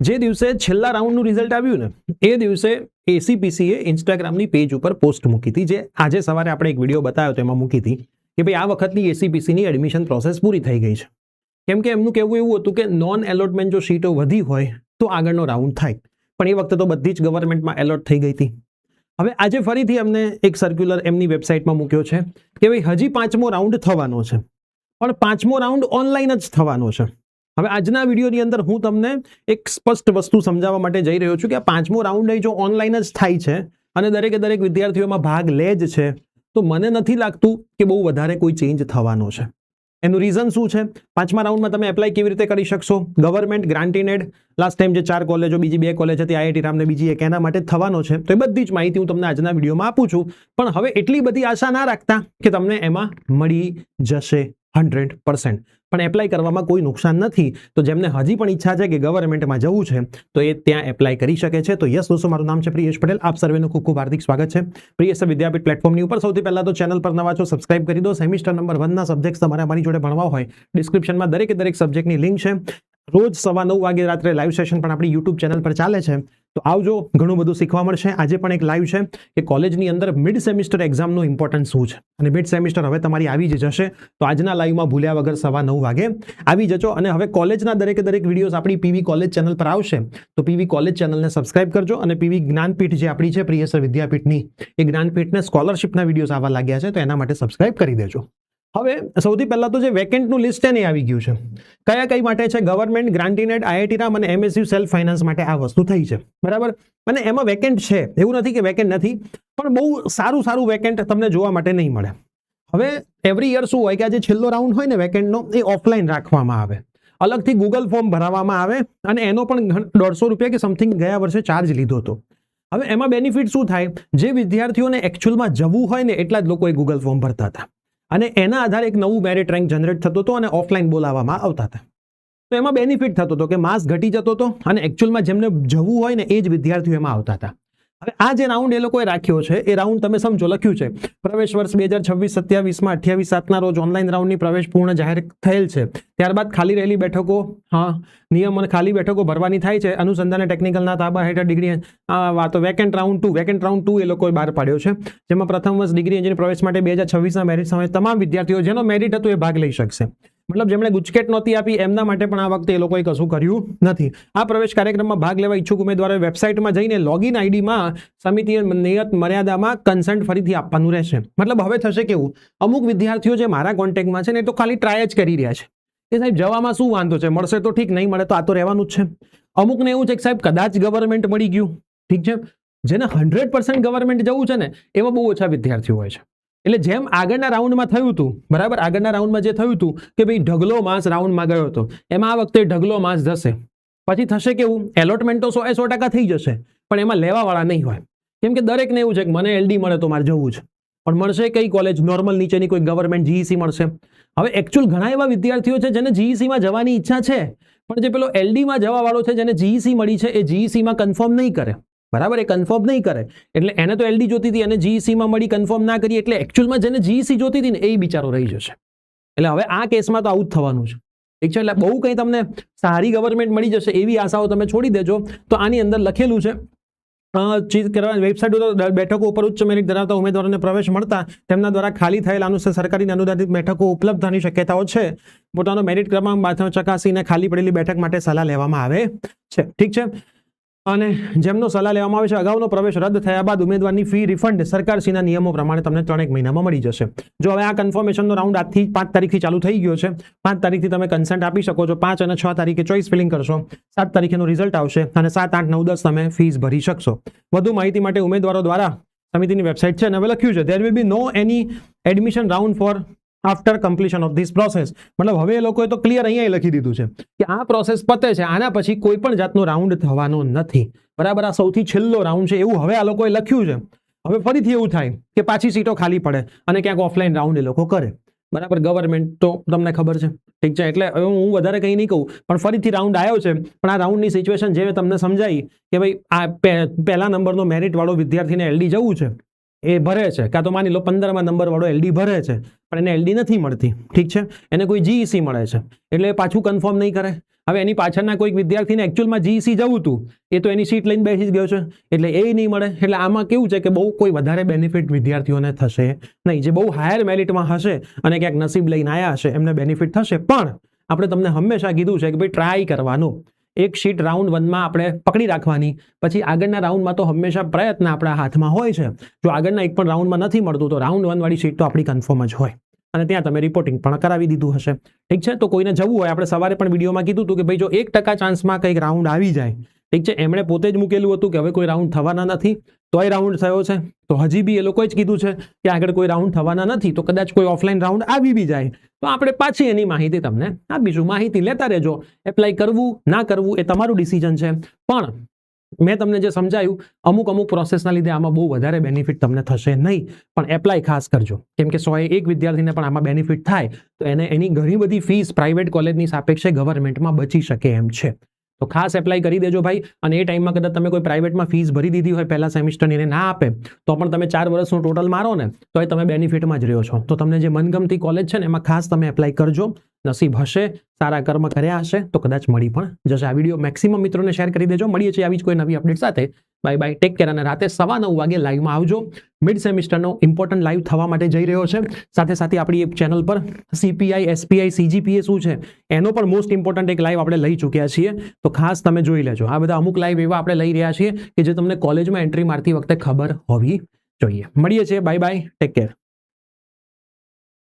જે દિવસે છેલ્લા રાઉન્ડનું રિઝલ્ટ આવ્યું ને એ દિવસે એસીપીસીએ ઇન્સ્ટાગ્રામની પેજ ઉપર પોસ્ટ મૂકી હતી, જે આજે સવારે આપણે એક વિડીયો બતાવ્યો તો એમાં મૂકી હતી કે ભાઈ આ વખતની એસીપીસીની એડમિશન પ્રોસેસ પૂરી થઈ ગઈ છે. કેમ કે એમનું કહેવું એવું હતું કે નોન એલોટમેન્ટ જો સીટો વધી હોય તો આગળનો રાઉન્ડ થાય, પણ એ વખતે તો બધી જ ગવર્મેન્ટમાં એલોટ થઈ ગઈ હતી. હવે આજે ફરીથી અમને એક સર્ક્યુલર એમની વેબસાઇટમાં મૂક્યો છે કે ભાઈ હજી 5મો રાઉન્ડ થવાનો છે, પણ 5મો રાઉન્ડ ઓનલાઈન જ થવાનો છે. હવે આજના વિડીયોની અંદર હું તમને એક સ્પષ્ટ વસ્તુ સમજાવવા માટે જઈ રહ્યો છું કે આ 5મો રાઉન્ડ જો ઓનલાઈન જ થાય છે અને દરેકે દરેક વિદ્યાર્થીઓમાં ભાગ લે જ છે, તો મને નથી લાગતું કે બહુ વધારે કોઈ ચેન્જ થવાનો છે. એનું રીઝન શું છે? 5મા રાઉન્ડમાં તમે એપ્લાય કેવી રીતે કરી શકશો? ગવર્મેન્ટ ગ્રાન્ટેડ લાસ્ટ ટાઈમ જે 4 કોલેજો, બીજી 2 કોલેજ હતી, આઈઆઈટી રામને બીજી એક, એના માટે થવાનો છે. તો એ બધી જ માહિતી હું તમને આજના વિડીયોમાં આપું છું, પણ હવે એટલી બધી આશા ના રાખતા કે તમને એમાં મળી જશે 100%. પણ એપ્લાય કરવામાં કોઈ નુકસાન નથી. તો જેમને હજી પણ ઈચ્છા છે કે ગવર્મેન્ટમાં જવું છે તો એ ત્યાં એપ્લાય કરી શકે છે. તો યસ દોસ્તો, મારું નામ છે પ્રિયેશ પટેલ. આપ સર્વેનું ખૂબ ખૂબ હાર્દિક સ્વાગત છે પ્રિયેશ વિદ્યાપીઠ પ્લેટફોર્મની ઉપર. સૌથી પહેલા તો ચેનલ પર નવા છો, સબસ્ક્રાઇબ કરી દો. સેમિસ્ટર નંબર 1ના સબ્જેક્ટ તમારે અમારી જોડે ભણવા હોય, ડિસ્ક્રિપ્શનમાં દરેકે દરેક સબ્જેક્ટની લિંક છે. રોજ 9:15 વાગે રાત્રે લાઈવ સેશન પણ આપણી યુટ્યુબ ચેનલ પર ચાલે છે, તો આવજો, ઘણું બધું શીખવા મળશે. આજે પણ એક લાઈવ છે કે કોલેજની અંદર મિડ સેમિસ્ટર એક્ઝામનું ઇમ્પોર્ટન્સ શું છે, અને મિડ સેમિસ્ટર હવે તમારી આવી જ જશે. તો આજના લાઈવમાં ભૂલ્યા વગર 9:15 વાગે આવી જજો. અને હવે કોલેજના દરેકે દરેક વિડીયોઝ આપણી પીવી કોલેજ ચેનલ પર આવશે, તો પીવી કોલેજ ચેનલને સબસ્ક્રાઇબ કરજો. અને પીવી જ્ઞાનપીઠ જે આપણી છે પ્રિયેશ વિદ્યાપીઠની, એ જ્ઞાનપીઠને સ્કોલરશિપના વિડીયોઝ આવવા લાગ્યા છે, તો એના માટે સબસ્ક્રાઇબ કરી દેજો. હવે સૌથી પહેલા તો જે વેકેન્ટનું લિસ્ટ એને આવી ગયું છે, કઈ માટે છે? ગવર્મેન્ટ ગ્રાન્ટેડ, આઈઆઈટી રામ અને એમએસયુ સેલ્ફ ફાઇનાન્સ માટે આ વસ્તુ થઈ છે, બરાબર. અને એમાં વેકેન્ટ છે, એવું નથી કે વેકેન્ટ નથી, પણ બહુ સારું વેકેન્ટ તમને જોવા માટે નહીં મળે. હવે એવરી યર શું હોય કે આ જે છેલ્લો રાઉન્ડ હોય ને વેકેન્ટનો, એ ઓફલાઈન રાખવામાં આવે, અલગથી ગૂગલ ફોર્મ ભરાવવામાં આવે, અને એનો પણ 150 રૂપિયા કે સમથિંગ ગયા વર્ષે ચાર્જ લીધો હતો. હવે એમાં બેનિફિટ શું થાય? જે વિદ્યાર્થીઓને એકચ્યુઅલમાં જવું હોય ને એટલા જ લોકો એ ગૂગલ ફોર્મ ભરતા હતા, અને એના આધારે એક નવું મેરિટ રેન્ક જનરેટ થતો હતો અને ઓફલાઈન બોલાવવામાં આવતા હતા. તો એમાં બેનિફિટ થતો હતો કે માસ ઘટી જતો હતો, અને એકચ્યુઅલમાં જેમને જવું હોય ને એ જ વિદ્યાર્થીઓ એમાં આવતા હતા. હવે આ જે રાઉન્ડ એ લોકોએ રાખ્યો છે, એ રાઉન્ડ તમે સમજો, લખ્યું છે પ્રવેશ વર્ષ 2026-27માં 28/7ના રોજ ઓનલાઈન રાઉન્ડની પ્રવેશ પૂર્ણ જાહેર થયેલ છે. ત્યારબાદ ખાલી રહેલી બેઠકો, નિયમ અને ખાલી બેઠકો ભરવાની થાય છે. અનુસંધાને ટેકનિકલના તાબા હેઠળ ડિગ્રી વાતો વેકેન્ટ રાઉન્ડ 2 એ લોકોએ બહાર પાડ્યો છે, જેમાં પ્રથમ વર્ષ ડિગ્રી એન્જિનિયરિંગ પ્રવેશ માટે 2026ના મેરિટ સમયે તમામ વિદ્યાર્થીઓ જેનો મેરિટ હતું એ ભાગ લઈ શકશે. મતલબ જેમણે ગુજકેટ નહોતી આપી એમના માટે પણ આ વખતે એ લોકોએ કશું કર્યું નથી. આ પ્રવેશ કાર્યક્રમમાં ભાગ લેવા ઈચ્છુક ઉમેદવારોએ વેબસાઇટમાં જઈને લોગિન આઈડીમાં સમિતિએ નિયત મર્યાદામાં કન્સન્ટ ફરીથી આપવાનું રહેશે. મતલબ હવે થશે કેવું, અમુક વિદ્યાર્થીઓ જે મારા કોન્ટેક્ટમાં છે ને, એ તો ખાલી ટ્રાય જ કરી રહ્યા છે કે સાહેબ જવામાં શું વાંધો છે, મળશે તો ઠીક, નહીં મળે તો આ તો રહેવાનું જ છે. અમુકને એવું છે કે સાહેબ કદાચ ગવર્મેન્ટ મળી ગયું, ઠીક છે. જેને 100% ગવર્મેન્ટ જવું છે ને, એમાં બહુ ઓછા વિદ્યાર્થીઓ હોય છે. એટલે જેમ આગળના રાઉન્ડમાં થયું હતું, બરાબર, આગળના રાઉન્ડમાં જે થયું હતું કે ભાઈ ઢગલો માસ રાઉન્ડમાં ગયો હતો, એમાં આ વખતે ઢગલો માસ જશે. પછી થશે કેવું, એલોટમેન્ટ તો 100% થઈ જશે, પણ એમાં લેવાવાળા નહીં હોય. કેમ કે દરેકને એવું છે કે મને એલડી મળે તો મારે જવું છે, પણ મળશે કઈ કોલેજ? નોર્મલ નીચેની કોઈ ગવર્મેન્ટ જીઈસી મળશે. હવે એકચ્યુઅલ ઘણા એવા વિદ્યાર્થીઓ છે જેને જીઈસીમાં જવાની ઈચ્છા છે, પણ જે પેલો એલડીમાં જવા વાળો છે, જેને જીઈસી મળી છે, એ જીઈસીમાં કન્ફર્મ નહીં કરે, બરાબર, એ કન્ફર્મ નહીં કરે. એટલે એને તો એલડી જોતી હતી, અને જીઈસીમાં મળી, કન્ફર્મ ના કરી, એટલે એકચ્યુઅલમાં જેને જીઈસી જોતી હતી ને એ બિચારો રહી જશે. એટલે હવે આ કેસમાં તો આવું જ થવાનું છે, ઠીક છે. એટલે બહુ કંઈ તમને સારી ગવર્મેન્ટ મળી જશે એવી આશાઓ તમે છોડી દેજો. તો આની અંદર લખેલું છે વેબસાઇટ બેઠકો ઉપર ઉચ્ચ મેરિટ ધરાવતા ઉમેદવારોને પ્રવેશ મળતા તેમના દ્વારા ખાલી થયેલ સરકારી અનુદાનિત બેઠકો ઉપલબ્ધ થવાની શક્યતાઓ છે. પોતાનો મેરિટ ક્રમાંક ચકાસીને ખાલી પડેલી બેઠક માટે સલાહ લેવામાં આવે છે, ઠીક છે. અને જેમનો સલાહ લેવામાં આવે છે, અગાઉનો પ્રવેશ રદ થયા બાદ ઉમેદવારની ફી રિફંડ સરકારશ્રીના નિયમો પ્રમાણે તમને 3 મહિનામાં મળી જશે. જો હવે આ કન્ફર્મેશનનો રાઉન્ડ આજથી 5 તારીખથી ચાલુ થઈ ગયો છે. 5 તારીખથી તમે કન્સન્ટ આપી શકો છો. 5 અને 6 તારીખે ચોઇસ ફિલિંગ કરશો. 7 તારીખેનું રિઝલ્ટ આવશે, અને 7, 8, 9, 10 તમે ફીસ ભરી શકશો. વધુ માહિતી માટે ઉમેદવારો દ્વારા સમિતિની વેબસાઇટ છે, અને હવે લખ્યું છે there will be no any admission round for after completion of this process. મતલબ હવે એ લોકોએ તો ક્લિયર અહીંયા લખી દીધું છે કે આ પ્રોસેસ પતે છે, આના પછી કોઈ પણ જાતનો રાઉન્ડ થવાનો નથી, બરાબર. આ સૌથી છેલ્લો રાઉન્ડ છે એવું હવે આ લોકોએ લખ્યું છે. હવે ફરીથી એવું થાય કે પાછી સીટો ખાલી પડે અને ક્યાંક ઓફલાઈન રાઉન્ડ એ લોકો કરે, બરાબર. ગવર્મેન્ટ તો તમને ખબર છે, ઠીક છે. એટલે હવે હું વધારે કંઈ નહીં કહું, પણ ફરીથી રાઉન્ડ આવ્યો છે. પણ આ રાઉન્ડની સિચ્યુએશન જે તમને સમજાઈ કે ભાઈ આ પહેલા નંબરનો મેરિટ વાળો વિદ્યાર્થીને એલડી જવું છે, એ ભરે છે, કાં તો માની લો 15મા નંબર વાળો એલડી ભરે છે, પણ એને એલડી નથી મળતી, ઠીક છે. એને કોઈ જીઈસી મળે છે, એટલે પાછું કન્ફર્મ નહીં કરે. હવે એની પાછળના કોઈક વિદ્યાર્થીને એકચ્યુઅલમાં જીઈસી જવું હતું, એ તો એની સીટ લઈને બેસી જ ગયો છે, એટલે એ નહીં મળે. એટલે આમાં કેવું છે કે બહુ કોઈ વધારે બેનિફિટ વિદ્યાર્થીઓને થશે નહીં. જે બહુ હાયર મેરિટમાં હશે અને ક્યાંક નસીબ લઈને આવ્યા હશે એમને બેનિફિટ થશે. પણ આપણે તમને હંમેશા કીધું છે કે ભાઈ ટ્રાય કરવાનું. એક શીટ રાઉન્ડ 1માં આપણે પકડી રાખવાની, પછી આગળના રાઉન્ડમાં તો હંમેશા પ્રયત્ન આપણા હાથમાં હોય છે. જો આગળના એક પણ રાઉન્ડમાં નથી મળતું તો રાઉન્ડ 1 વાળી શીટ તો આપણી કન્ફર્મ જ હોય અને ત્યાં તમે રિપોર્ટિંગ પણ કરાવી દીધું હશે. ઠીક છે, તો કોઈને જવું હોય, આપણે સવારે પણ વિડીયોમાં કીધું હતું કે ભાઈ જો 1% ચાન્સમાં કંઈક રાઉન્ડ આવી જાય, ઠીક છે, એમણે પોતે જ મૂકેલું હતું કે હવે કોઈ રાઉન્ડ થવાના નથી, તોય રાઉન્ડ થયો છે. તો હજી બી એ લોકોએ જ કીધું છે કે આગળ કોઈ રાઉન્ડ થવાના નથી, તો કદાચ કોઈ ઓફલાઈન રાઉન્ડ આવી બી જાય તો આપણે પાછી એની માહિતી તમને આપીશું. માહિતી લેતા રહેજો. એપ્લાય કરવું ના કરવું એ તમારું ડિસિઝન છે. પણ મેં તમને જે સમજાયું, અમુક પ્રોસેસના લીધે આમાં બહુ વધારે બેનિફિટ તમને થશે નહીં, પણ એપ્લાય ખાસ કરજો. કેમ કે 101 વિદ્યાર્થીને પણ આમાં બેનિફિટ થાય તો એને એની ઘણી બધી ફીસ પ્રાઇવેટ કોલેજની સાપેક્ષે ગવર્મેન્ટમાં બચી શકે એમ છે. તો ખાસ એપ્લાય કરી દેજો ભાઈ. અને એ ટાઈમમાં કદાચ તમે કોઈ પ્રાઇવેટમાં ફીસ ભરી દીધી હોય પહેલા સેમિસ્ટરની એને ના આપે તો પણ તમે 4 વર્ષનું ટોટલ મારો ને તો એ તમે બેનિફિટમાં જ રહ્યો છો. તો તમને જે મનગમતી કોલેજ છે ને એમાં ખાસ તમે એપ્લાય કરજો. નસીબ હશે, સારા કર્મ કર્યા હશે તો કદાચ મળી પણ જશે. આ વિડીયો મેક્સિમમ મિત્રોને શેર કરી દેજો. મળીએ છીએ આવી જ કોઈ નવી અપડેટ સાથે. Bye bye, take care. અને રાતે 9:15 વાગે લાઈવમાં આવજો. મિડ સેમિસ્ટરનો ઇમ્પોર્ટન્ટ લાઈવ થવા માટે જઈ રહ્યો છે. સાથે સાથે આપણી એક ચેનલ પર CPI, SPI, CGPA શું છે એનો પણ મોસ્ટ ઇમ્પોર્ટન્ટ એક લાઈવ આપણે લઈ ચૂક્યા છીએ, તો ખાસ તમે જોઈ લેજો. આ બધા અમુક લાઈવ એવા આપણે લઈ રહ્યા છીએ કે જે તમને કોલેજમાં એન્ટ્રી મારતી વખતે ખબર હોવી જોઈએ. મળીએ છીએ. Bye bye, take care.